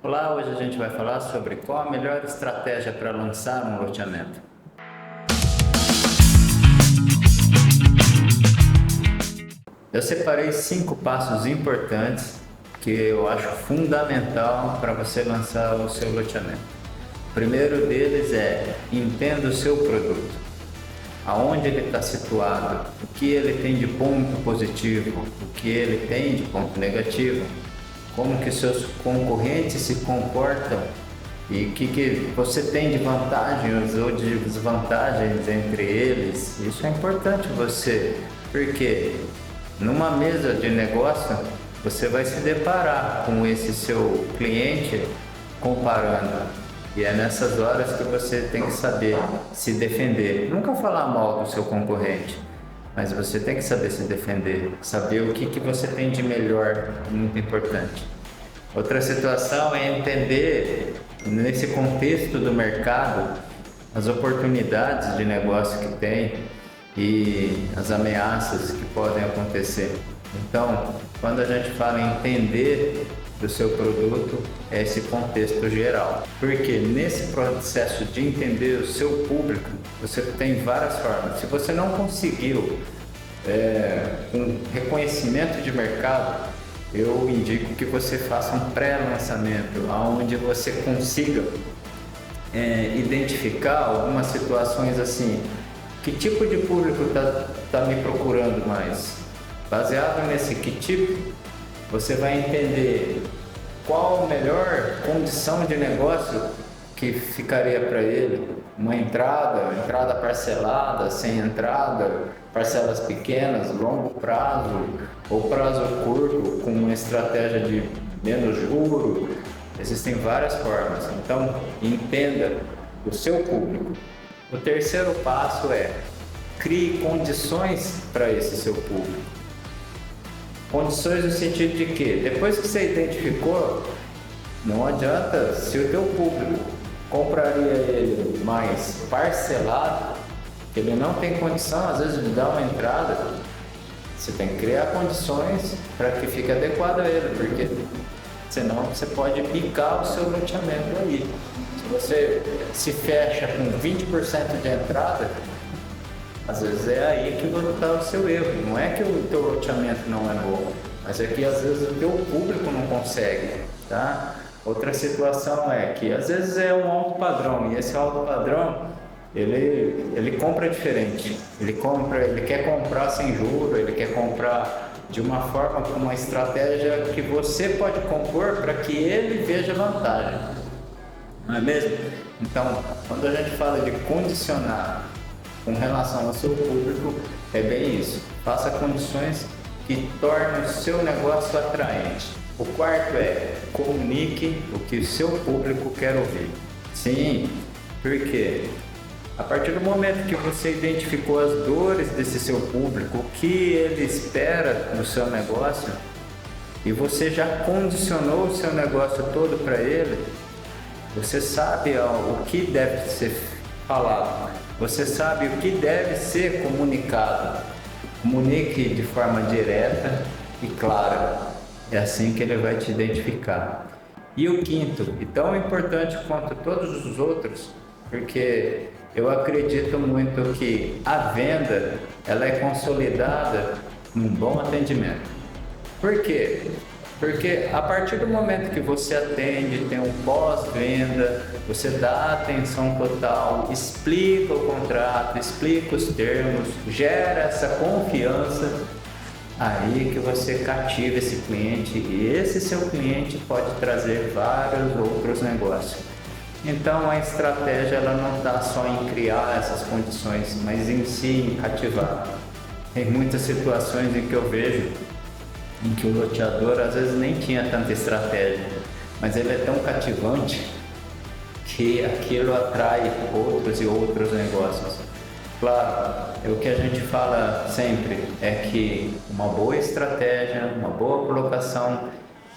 Olá, hoje a gente vai falar sobre qual a melhor estratégia para lançar um loteamento. Eu separei 5 passos importantes que eu acho fundamental para você lançar o seu loteamento. O primeiro deles é: entenda o seu produto, aonde ele está situado, o que ele tem de ponto positivo, o que ele tem de ponto negativo, como que seus concorrentes se comportam e o que você tem de vantagens ou de desvantagens entre eles. Isso é importante você, porque numa mesa de negócio você vai se deparar com esse seu cliente comparando, e é nessas horas que você tem que saber se defender. Nunca falar mal do seu concorrente, mas você tem que saber se defender, saber o que você tem de melhor, muito importante. Outra situação é entender, nesse contexto do mercado, as oportunidades de negócio que tem e as ameaças que podem acontecer. Então, quando a gente fala em entender do seu produto, é esse contexto geral. Porque nesse processo de entender o seu público, você tem várias formas. Se você não conseguiu um reconhecimento de mercado, eu indico que você faça um pré-lançamento, onde você consiga identificar algumas situações assim. Que tipo de público está me procurando mais? Baseado nesse que tipo, você vai entender qual a melhor condição de negócio que ficaria para ele. Uma entrada parcelada, sem entrada, parcelas pequenas, longo prazo ou prazo curto com uma estratégia de menos juro. Existem várias formas. Então, entenda o seu público. O terceiro passo é: crie condições para esse seu público. Condições no sentido de que, depois que você identificou, não adianta, se o teu público compraria ele mais parcelado, ele não tem condição às vezes de dar uma entrada, você tem que criar condições para que fique adequado a ele, porque senão você pode picar o seu loteamento aí. Se você se fecha com 20% de entrada, às vezes é aí que está o seu erro. Não é que o teu loteamento não é bom, mas é que às vezes o teu público não consegue, tá? Outra situação é que às vezes é um alto padrão, e esse alto padrão ele compra diferente. Ele quer comprar sem juro, ele quer comprar de uma forma, com uma estratégia que você pode compor para que ele veja vantagem. Não é mesmo? Então, quando a gente fala de condicionar com relação ao seu público, é bem isso. Faça condições que tornem o seu negócio atraente. O quarto é: comunique o que o seu público quer ouvir. Sim, porque a partir do momento que você identificou as dores desse seu público, o que ele espera do seu negócio, e você já condicionou o seu negócio todo para ele, você sabe o que deve ser falado, você sabe o que deve ser comunicado. Comunique de forma direta e clara. É assim que ele vai te identificar. E o quinto, e tão importante quanto todos os outros, porque eu acredito muito que a venda ela é consolidada num bom atendimento. Por quê? Porque a partir do momento que você atende, tem um pós-venda, você dá atenção total, explica o contrato, explica os termos, gera essa confiança, aí que você cativa esse cliente, e esse seu cliente pode trazer vários outros negócios. Então a estratégia ela não está só em criar essas condições, mas em si em cativar. Tem muitas situações em que eu vejo em que o loteador às vezes nem tinha tanta estratégia, mas ele é tão cativante que aquilo atrai outros e outros negócios. Claro, o que a gente fala sempre é que uma boa estratégia, uma boa colocação,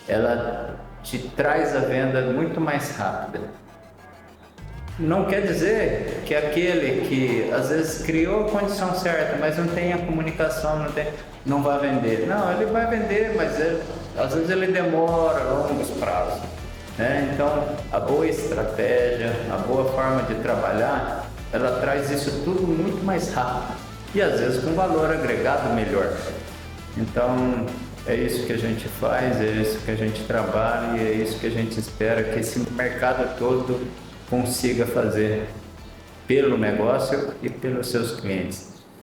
ela te traz a venda muito mais rápida. Não quer dizer que aquele que às vezes criou a condição certa, mas não tem a comunicação, não vai vender. Não, ele vai vender, mas às vezes ele demora longos prazos. né? Então, a boa estratégia, a boa forma de trabalhar, ela traz isso tudo muito mais rápido e às vezes com valor agregado melhor. Então, é isso que a gente faz, é isso que a gente trabalha e é isso que a gente espera que esse mercado todo consiga fazer pelo negócio e pelos seus clientes.